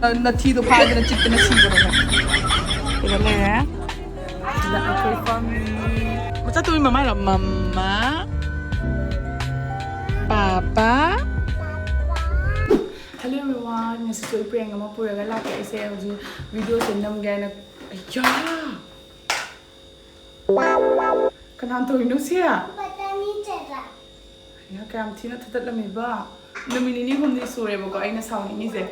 nacido padre na chicken na siguro na. Diba na eh? Okay for me. Basta tuwing mama lang. Mama? Papa? Hello everyone! Ngasi so iprenga mapuraga laki ay saya uji video sendam gaya na. Ayya! Kanang tuwing no siya? Ayya, kaya amti na tatat lami ba? Naminini hundi sure ba ko ay nasawin ni se.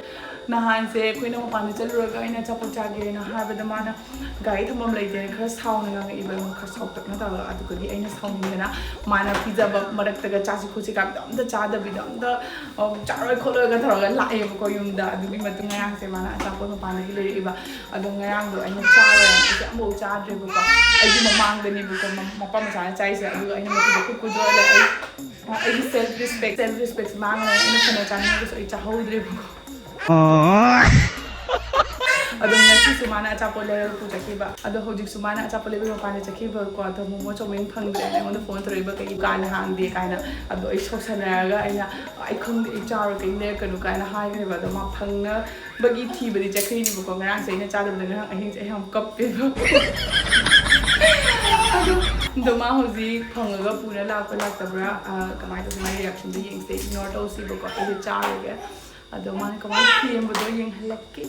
Nahan se ko ina mapano chaluraga ay na chapot chage na habada mana gai thamam leite khara sauna nga iba mo khara sautak na tawa adu ko di ay na sauni na mana pizza ba marak taga chasi khusi ka da cha da bi da charoi kholo ga thara la e ko yum da adu bi matung nga se mana acha ko mapano ki le iba adu nga do ay na chara ay mo cha dre ba ay di mamang da ni bu ko mapa ma sa chai se adu ay na mo ku do la ay self respect mang na ina kana cha ni ko ay cha ho dre bu Adong nasi sumana achapo level po chakiba. Ado hojik sumana achapo level mo pani chakiba ko ato mo choming phangde na on the phone through ba kay kana hang di kana ado ay sosanaga ay na ay khung di char kay ne kanu kana hai ne ba do ma phang na bagi thi ba di chakri ni ko ngarang sai na cha do na ahing ai ham kap pe ba. Ado do ma hojik phangaga pura la pa la tabra kamai to my reaction di yeng se not o si ba ko ay char ga. Ado mana kamai thi em ba do yeng halak ki.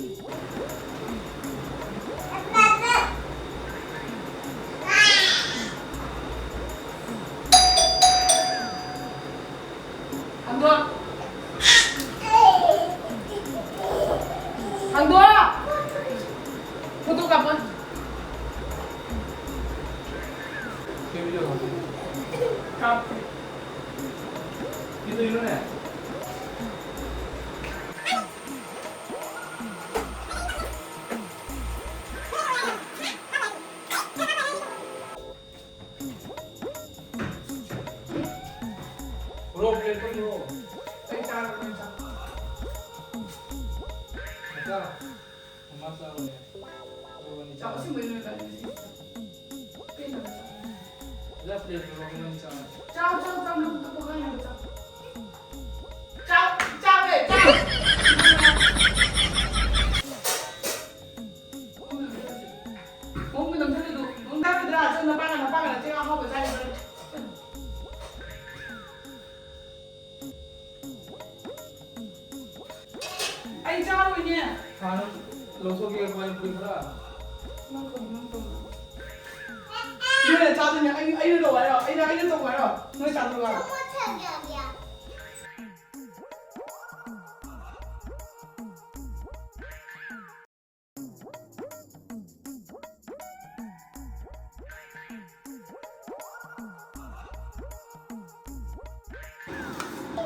Bro, plate ko bro. Ay char ko cha. Ata. Masa ko niya. Bro ni cha. Ako si Milo ka ni. Pina ba? La plate bro ni cha. Ciao ciao ciao nung to ko kaya ciao. Ciao ciao eh ciao. Mong minum tadi tu. Mong dah dah aja na pangan cek ako ba saya. Ay ciao niya. Ano loso ke ko puri khara. Yun ciao niya ay do wa ro. Ay do wa ro. Noi ciao do wa.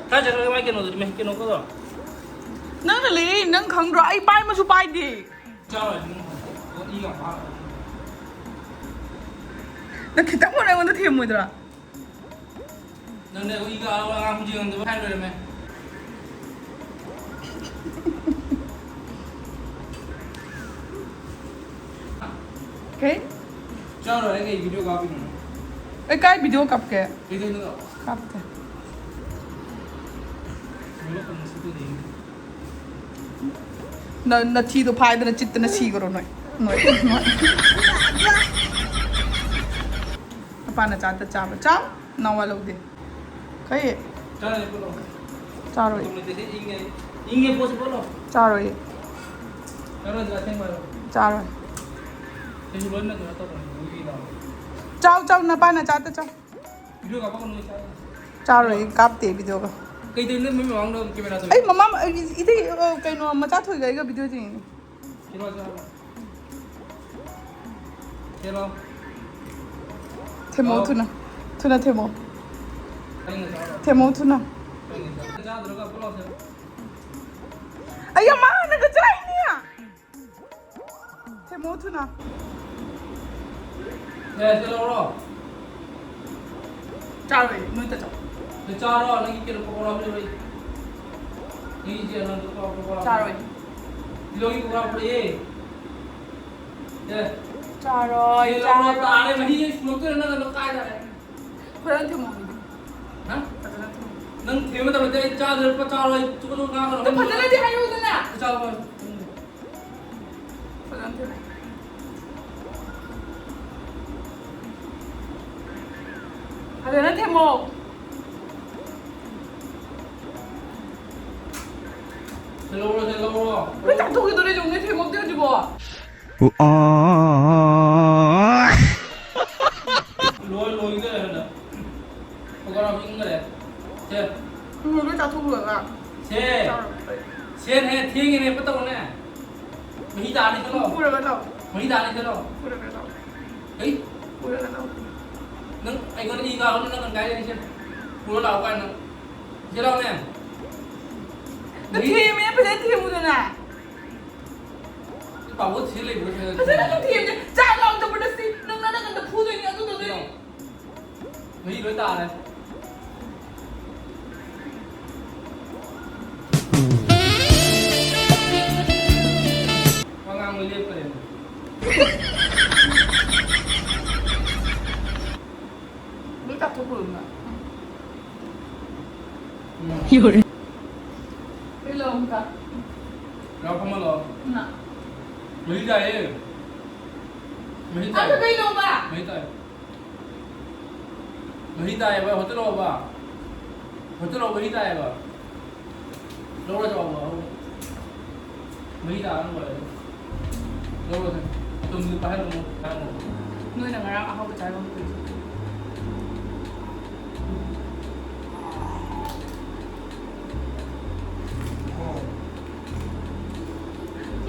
Ta jara mai keno du me keno ko do. Nang na li nang khang ro ay pai ma su pai di. Cha rồi ko i ga pa. Na kita mo na wanda thiam mo dra. Nang ne i ga wa ngam ji ngam do hai rồi me. Okay? Cha rồi cái video ga pi no. Ay kai video kap ke. Video no. Kap te. Video ko no su de. Na thi do phai da na chit na si goro noi. Noi. Apa na cha ta cha ba cha. Na wa lo de. Kai. Cha ne ko lo. Cha rồi. Tum ne se inge pose bolo. Cha rồi. Cha rồi da theng maro. Cha rồi. Thế chứ lớn là tụi nó tao còn vui nào. Chao chao na pa na cha ta cha. Video gặp con nuôi sao? Cha rồi kap te video ko. Cây tươi nước mới mỏng đâu camera rồi. Ay mama ite kai no ma cha thoi ga ga video jing. Hello sao? Hello. Themo thuna. Thuna themo. Anh người sao? Themo thuna. Anh người sao? Ra rồi gặp có lo sao? Ay ma na ga chai ni ya. Themo thuna. Nè, hello rồi. Cha rồi noi ta cha. Để cho rồi, nó cái nó có rồi. Đi gì nó có. Cha rồi. Đi đâu có rồi đi. Đây. Cha rồi. Cha ta đây mà đi xuống cái nó cay ra. Pran themo. Hả? Nâng thiếu mà tao đây cha rồi có cho rồi, chú có ngang rồi. Nó phải lên đi hay luôn nè. Cho rồi. Ada na themo. 왜 짝퉁이 노래 좀 내 제목 떼어지 뭐? lôi cái này nè có con nào cũng cái này xe 왜 짝퉁 그거가? xe này thiên cái này bắt đầu nè mấy đàn đi thế nào mấy đàn đi thế nào ấy nâng anh có đi vào nó nâng cái đi xem nó đào quay nó thế đâu nè 그 팀이 옆에 팀이잖아. bảo bố thế này bố thế nó cái 팀 chạy lòng cho mình đi nâng nó đang được phu rồi nhá tôi đi mấy đối tà này ngang mới lên cái 왜 짝퉁 그거가? 이거를 일로 온가? nào không mà lo 나. mấy tay mấy tay 앞에 일로 봐. mấy tay mấy tay vậy hotel lo ba hotel lo mấy tay ba lâu rồi cho bà mấy tay nó vậy lâu rồi tôi mới phải luôn 너희 나랑 하고 잘 먹고 있어.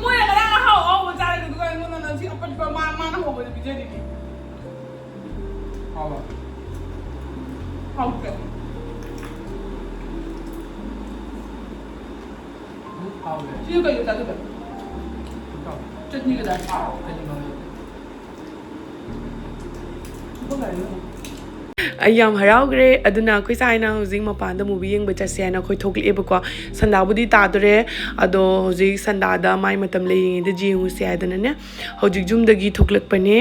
뭐야 나랑 하고 잘 누가 이거는 지금 빨리 만만 하고 보자 비자리. 하고 하고 그래. 하고 지우가 이거 다 뜯어. 쫓니가 다. 뭐가 이거? အယံဟရောက်ကြတဲ့အဒနာခွိဆိုင်နာဟိုဇင်းမပန်တဲ့ movie ရင်ဘချဆီနာခွိထုတ်လေဘကွာစန္ဒာဘူးဒီတာတဲ့အဒိုဟိုဇင်းစန္ဒာဒါမိုင်မတမ်လေးရင်ဒီဂျီဟူဆီအဒနနဲ့ဟိုဂျီဂျုံဒဂီထုတ်လက်ပနေ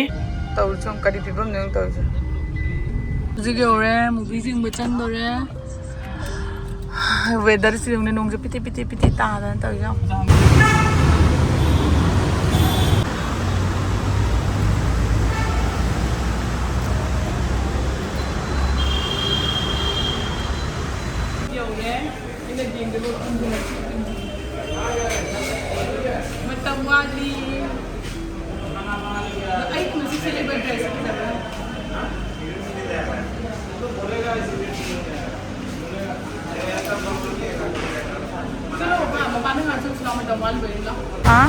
တော်ချုံကဒီပြပမနေတော်ချုံဇီကျော်ရဲ movie ဇင်းဘချန်တော်ရဲ weather စီလုံးနဲ့နုံကြပီတီတာတဲ့တော်ရော Matawali. Ay, kung si Silver Dress. Sino ba? Paano nga sila matawali ba yun? Ha?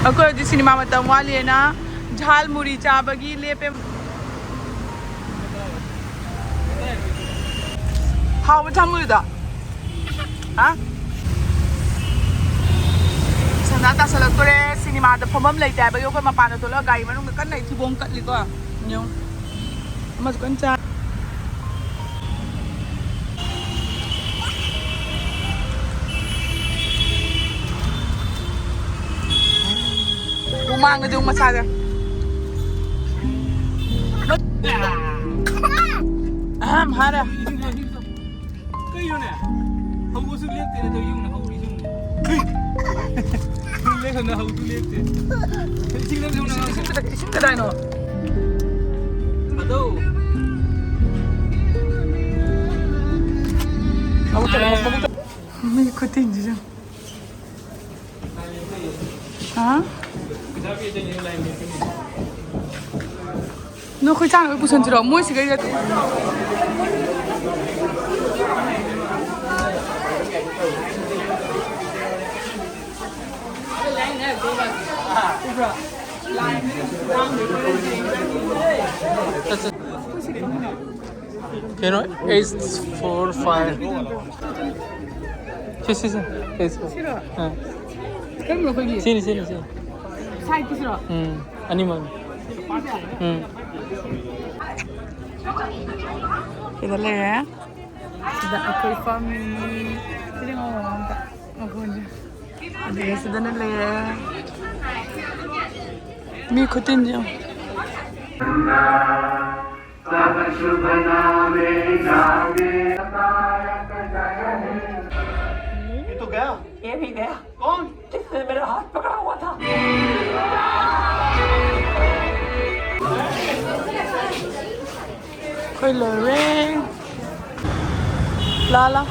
Ako di sinima matawali na jhal muri chabagi lepe. How much time is that? Huh? Sanata sa lagkore, sinimada pamam lay tayo. Bayo ko mapano to lang. Gaya manong kan na itibong katli ko. Yung mas kancha. Umanga yung masaga. Hara. Cây rồi nè không có sức liếc thì tôi dùng là không đi dùng liếc hơn là không liếc thì chính là dùng là Cái này nó. ở đâu Mình có tin gì không? Hả? Nó khơi trang nó buồn rồi, mỗi cái gì you know 845 싫어 싫어. 그럼 뭐 거기 싫어 사이트 싫어. 아니면 기다려. Sudah aku family. Jadi ngomong tak aku aja. Dia sudah nilai. Mi ikutin dia. ये तो गया ये भी गया कौन जिसने मेरा हाथ पकड़ा हुआ था Coi le ring. La.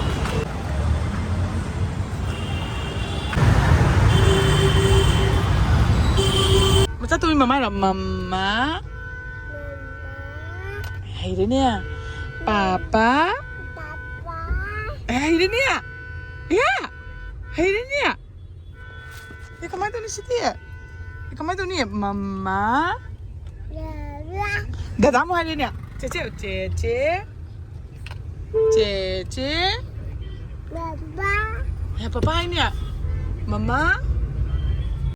Macam tu mama lah. Mama. Hai dia ni. Papa. Hai dia ni. Ya. Hai dia ni. Ya kemana tu ni situ ya? Kemana tu ni? Mama. Dah tamu hari ni. Cece. Papa. Ya papa ini ya. Mama.